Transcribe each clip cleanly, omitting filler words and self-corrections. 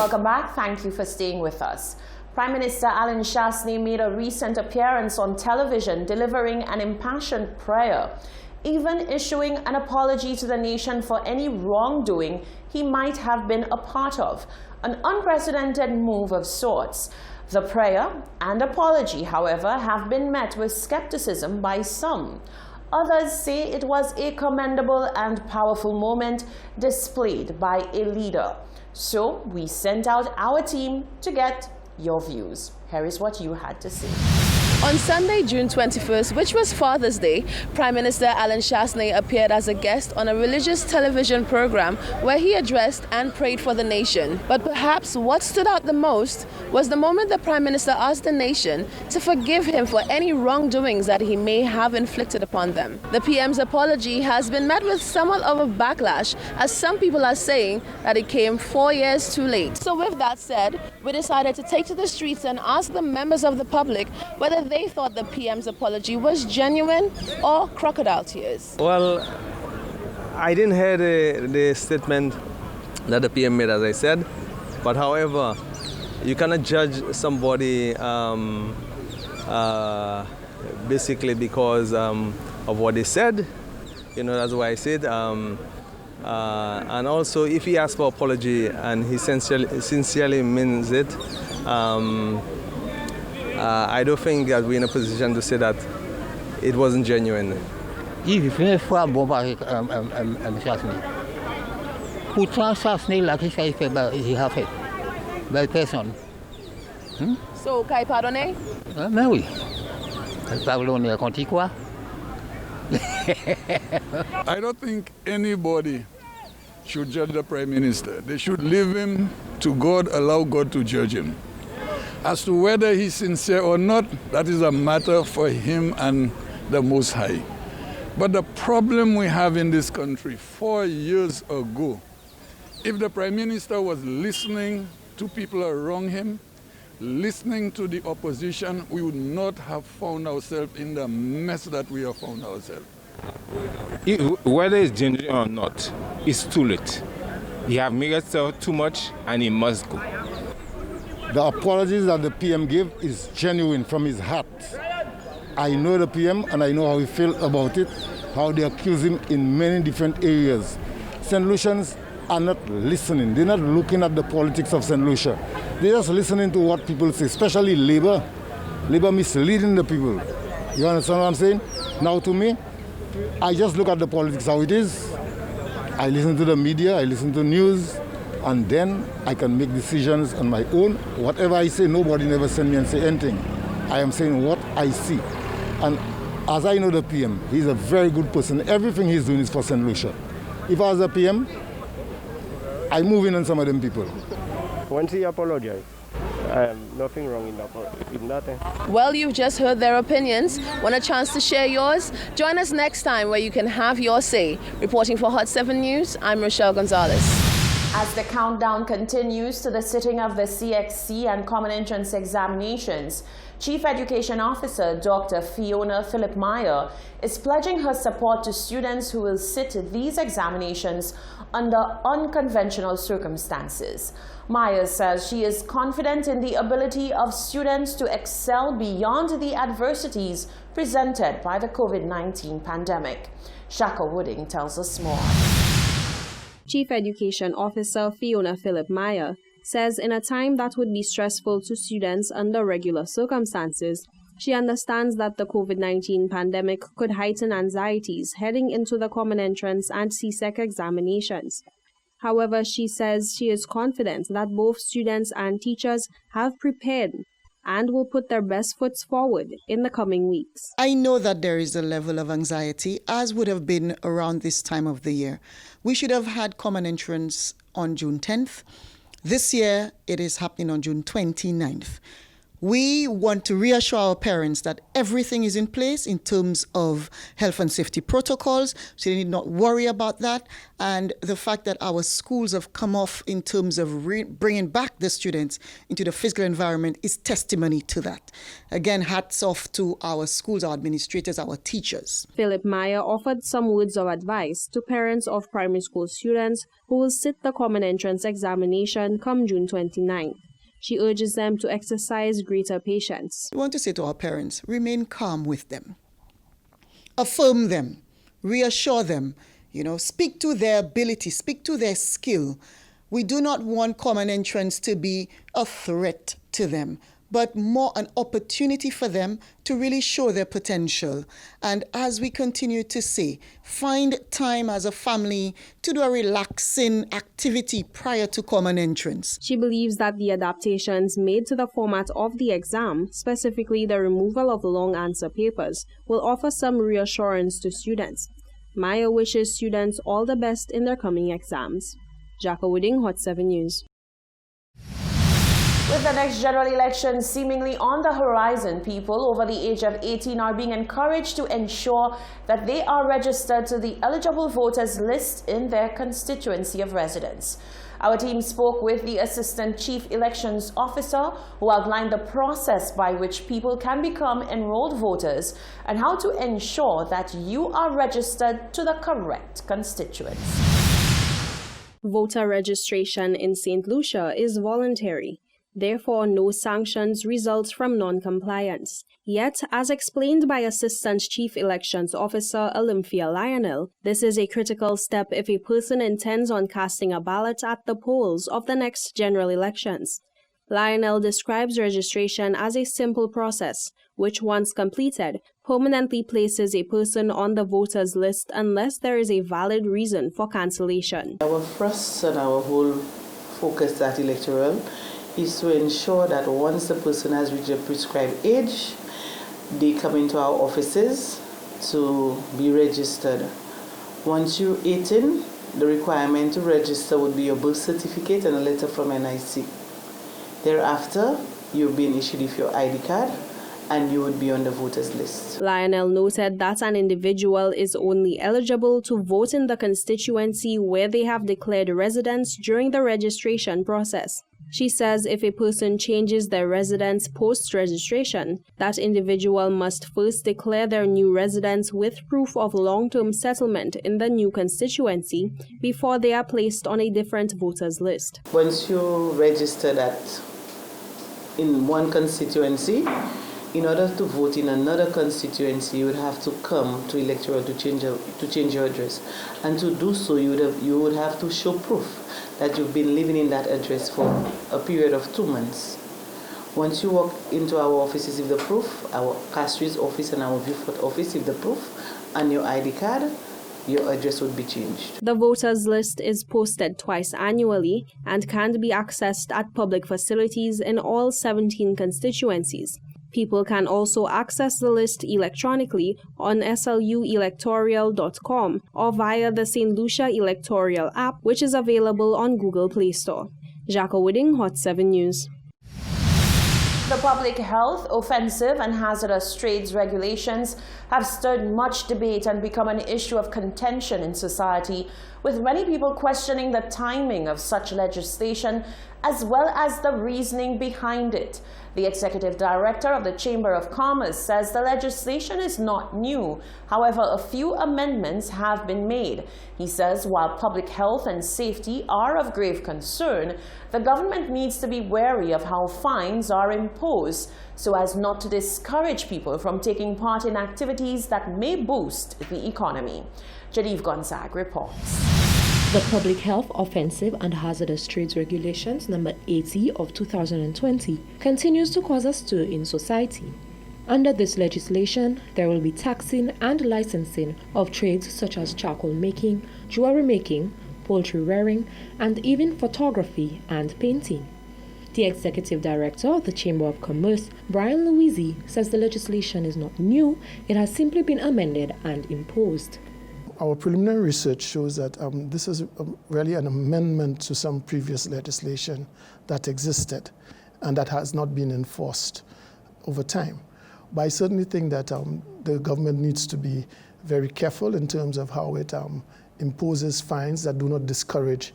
Welcome back. Thank you for staying with us. Prime Minister Allen Chastanet made a recent appearance on television delivering an impassioned prayer, even issuing an apology to the nation for any wrongdoing he might have been a part of, an unprecedented move of sorts. The prayer and apology, however, have been met with skepticism by some. Others say it was a commendable and powerful moment displayed by a leader. So we sent out our team to get your views. Here is what you had to say. On Sunday, June 21st, which was Father's Day, Prime Minister Allen Chastanet appeared as a guest on a religious television program where he addressed and prayed for the nation. But perhaps what stood out the most was the moment the Prime Minister asked the nation to forgive him for any wrongdoings that he may have inflicted upon them. The PM's apology has been met with somewhat of a backlash, as some people are saying that it came 4 years too late. So with that said, we decided to take to the streets and ask the members of the public whether they thought the PM's apology was genuine or crocodile tears. Well, I didn't hear the statement that the PM made, as I said. But however, you cannot judge somebody basically because of what they said. You know, that's why I said. And also, if he asks for apology and he sincerely means it, I don't think that we're in a position to say that it wasn't genuine. Il fait foi bon par Chastanet. Pourtant, Chastanet là qui fait il a fait. Belle personne. So, Kai pardonner? Mais oui. Pardonner contre quoi? I don't think anybody should judge the Prime Minister. They should leave him to God, allow God to judge him. As to whether he's sincere or not, that is a matter for him and the Most High. But the problem we have in this country, 4 years ago, if the Prime Minister was listening to people around him, listening to the opposition, we would not have found ourselves in the mess that we have found ourselves. Whether it's genuine or not, it's too late. He have made himself too much and he must go. The apologies that the PM gave is genuine from his heart. I know the PM and I know how he feels about it, how they accuse him in many different areas. St. Lucians are not listening. They're not looking at the politics of St. Lucia. They're just listening to what people say, especially Labour. Labour misleading the people. You understand what I'm saying? Now to me, I just look at the politics how it is. I listen to the media, I listen to news, and then I can make decisions on my own. Whatever I say, nobody never send me and say anything. I am saying what I see. And as I know the PM, he's a very good person. Everything he's doing is for St. Lucia. If I was a PM, I move in on some of them people. Once he apologized, nothing wrong in that. Well, you've just heard their opinions. Want a chance to share yours? Join us next time where you can have your say. Reporting for Hot 7 News, I'm Rochelle Gonzalez. As the countdown continues to the sitting of the CXC and Common Entrance examinations, Chief Education Officer Dr. Fiona Philip-Meyer is pledging her support to students who will sit these examinations under unconventional circumstances. Meyer says she is confident in the ability of students to excel beyond the adversities presented by the COVID-19 pandemic. Shaka Wooding tells us more. Chief Education Officer Fiona Philip-Meyer says in a time that would be stressful to students under regular circumstances, she understands that the COVID-19 pandemic could heighten anxieties heading into the Common Entrance and CSEC examinations. However, she says she is confident that both students and teachers have prepared and will put their best foot forward in the coming weeks. I know that there is a level of anxiety, as would have been around this time of the year. We should have had Common Entrance on June 10th. This year, it is happening on June 29th. We want to reassure our parents that everything is in place in terms of health and safety protocols, so they need not worry about that. And the fact that our schools have come off in terms of bringing back the students into the physical environment is testimony to that. Again, hats off to our schools, our administrators, our teachers. Philip Meyer offered some words of advice to parents of primary school students who will sit the Common Entrance examination come June 29th. She urges them to exercise greater patience. We want to say to our parents, remain calm with them. Affirm them, reassure them, speak to their ability, speak to their skill. We do not want Common Entrance to be a threat to them, but more an opportunity for them to really show their potential. And as we continue to say, find time as a family to do a relaxing activity prior to Common Entrance. She believes that the adaptations made to the format of the exam, specifically the removal of long answer papers, will offer some reassurance to students. Maya wishes students all the best in their coming exams. Jacko Wooding, Hot 7 News. With the next general election seemingly on the horizon, people over the age of 18 are being encouraged to ensure that they are registered to the eligible voters list in their constituency of residence. Our team spoke with the Assistant Chief Elections Officer, who outlined the process by which people can become enrolled voters and how to ensure that you are registered to the correct constituents. Voter registration in St. Lucia is voluntary. Therefore, no sanctions result from non-compliance. Yet, as explained by Assistant Chief Elections Officer Olympia Lionel, this is a critical step if a person intends on casting a ballot at the polls of the next general elections. Lionel describes registration as a simple process, which once completed, permanently places a person on the voters list unless there is a valid reason for cancellation. Our first and our whole focus at electoral is to ensure that once the person has reached a prescribed age, they come into our offices to be registered. Once you're 18, the requirement to register would be your birth certificate and a letter from NIC. Thereafter, you've been issued with your ID card and you would be on the voters list. Lionel noted that an individual is only eligible to vote in the constituency where they have declared residence during the registration process. She says if a person changes their residence post-registration, that individual must first declare their new residence with proof of long-term settlement in the new constituency before they are placed on a different voters list. Once you register that in one constituency, in order to vote in another constituency, you would have to come to electoral to change your address. And to do so, you would have to show proof that you've been living in that address for a period of 2 months. Once you walk into our offices with the proof, our Castries office and our Viewfort office with the proof and your ID card, your address would be changed. The voters list is posted twice annually and can be accessed at public facilities in all 17 constituencies. People can also access the list electronically on sluelectoral.com or via the St. Lucia Electoral app, which is available on Google Play Store. Jacko Wooding, Hot 7 News. The public health, offensive and hazardous trades regulations have stirred much debate and become an issue of contention in society, with many people questioning the timing of such legislation as well as the reasoning behind it. The executive director of the Chamber of Commerce says the legislation is not new. However, a few amendments have been made. He says while public health and safety are of grave concern, the government needs to be wary of how fines are imposed so as not to discourage people from taking part in activities that may boost the economy. Jadif Gonzag reports. The Public Health Offensive and Hazardous Trades Regulations number 80 of 2020 continues to cause a stir in society. Under this legislation, there will be taxing and licensing of trades such as charcoal making, jewelry making, poultry rearing, and even photography and painting. The Executive Director of the Chamber of Commerce, Brian Louisi, says the legislation is not new, it has simply been amended and imposed. Our preliminary research shows that this is really an amendment to some previous legislation that existed and that has not been enforced. over time. But I certainly think that the government needs to be very careful in terms of how it imposes fines that do not discourage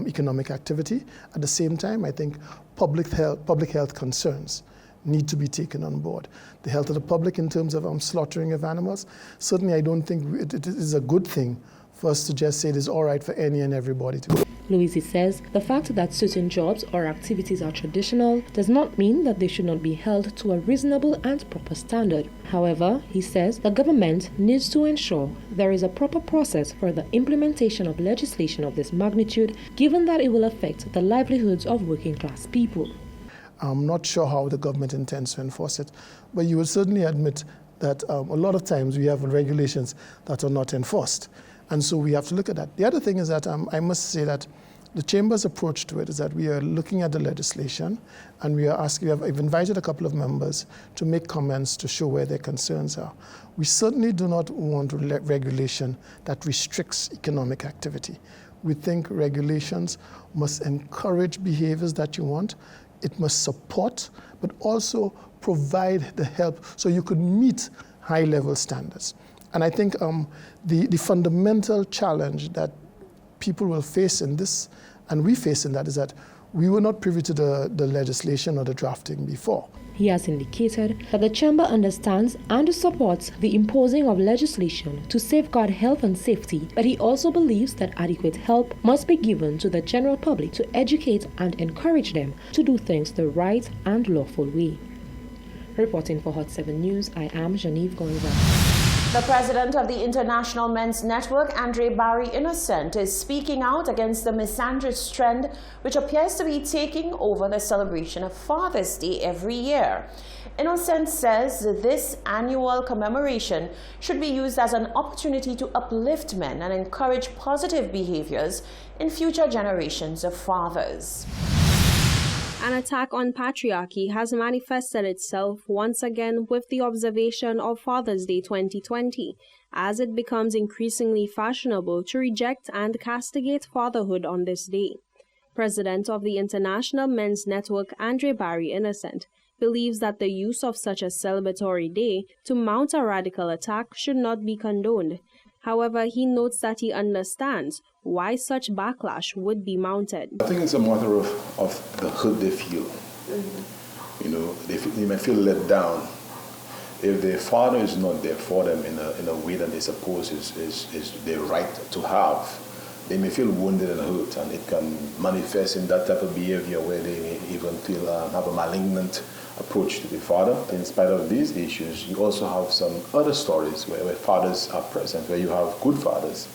economic activity. At the same time, I think public health concerns need to be taken on board. The health of the public in terms of slaughtering of animals, certainly I don't think it is a good thing for us to just say it is all right for any and everybody to do. Louise says the fact that certain jobs or activities are traditional does not mean that they should not be held to a reasonable and proper standard. However, he says the government needs to ensure there is a proper process for the implementation of legislation of this magnitude, given that it will affect the livelihoods of working class people. I'm not sure how the government intends to enforce it, but you will certainly admit that a lot of times we have regulations that are not enforced. And so we have to look at that. The other thing is that I must say that the Chamber's approach to it is that we are looking at the legislation and I've invited a couple of members to make comments to show where their concerns are. We certainly do not want regulation that restricts economic activity. We think regulations must encourage behaviors that you want. It must support, but also provide the help so you could meet high-level standards. And I think the fundamental challenge that people will face in this, and we face in that, is that we were not privy to the legislation or the drafting before. He has indicated that the Chamber understands and supports the imposing of legislation to safeguard health and safety, but he also believes that adequate help must be given to the general public to educate and encourage them to do things the right and lawful way. Reporting for Hot 7 News, I am Genevieve Gonzalez. The president of the International Men's Network, Andre Barry Innocent, is speaking out against the misandrist trend which appears to be taking over the celebration of Father's Day every year. Innocent says this annual commemoration should be used as an opportunity to uplift men and encourage positive behaviors in future generations of fathers. An attack on patriarchy has manifested itself once again with the observation of Father's Day 2020, as it becomes increasingly fashionable to reject and castigate fatherhood on this day. President of the International Men's Network, Andre Barry Innocent, believes that the use of such a celebratory day to mount a radical attack should not be condoned. However, he notes that he understands why such backlash would be mounted. I think it's a matter of the hurt they feel. You know, they may feel let down if their father is not there for them in a way that they suppose is their right to have. They may feel wounded and hurt, and it can manifest in that type of behavior where they may even feel have a malignant approach to the father. In spite of these issues, you also have some other stories where fathers are present, where you have good fathers.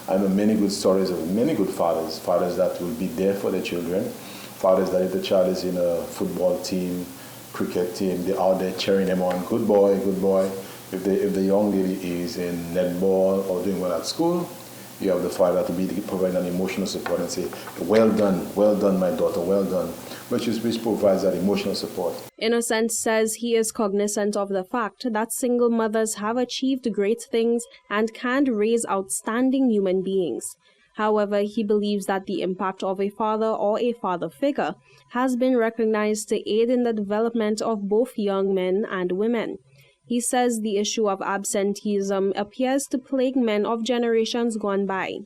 I know many good stories of many good fathers, fathers that will be there for their children, fathers that if the child is in a football team, cricket team, they're out there cheering them on, good boy, good boy. If the young lady is in netball or doing well at school, you have the father to be providing an emotional support and say, well done, my daughter, well done, which provides that emotional support. Innocent says he is cognizant of the fact that single mothers have achieved great things and can raise outstanding human beings. However, he believes that the impact of a father or a father figure has been recognized to aid in the development of both young men and women. He says the issue of absenteeism appears to plague men of generations gone by.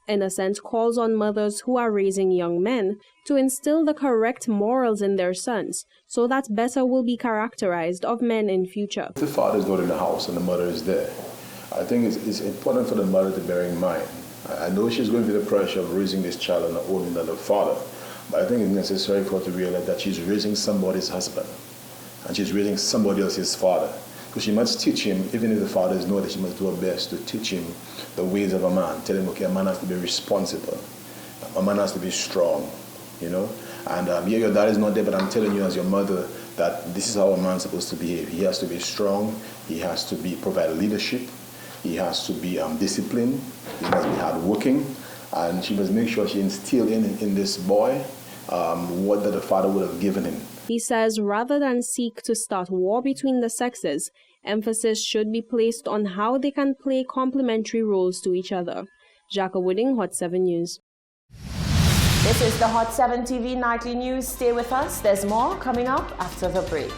Innocent calls on mothers who are raising young men to instill the correct morals in their sons so that better will be characterized of men in future. If the father is not in the house and the mother is there, I think it's important for the mother to bear in mind. I know she's going through the pressure of raising this child on her own than the father, but I think it's necessary for her to realize that she's raising somebody's husband and she's raising somebody else's father. Because she must teach him, even if the father is not, that she must do her best to teach him the ways of a man. Tell him, okay, a man has to be responsible. A man has to be strong, you know. And yeah, your dad is not there, but I'm telling you as your mother that this is how a man's supposed to behave. He has to be strong. He has to provide leadership. He has to be disciplined. He must be hardworking. And she must make sure she instilled in this boy what that the father would have given him. He says rather than seek to start war between the sexes, emphasis should be placed on how they can play complementary roles to each other. Jacka Wooding, Hot 7 News. This is the Hot 7 TV Nightly News. Stay with us. There's more coming up after the break.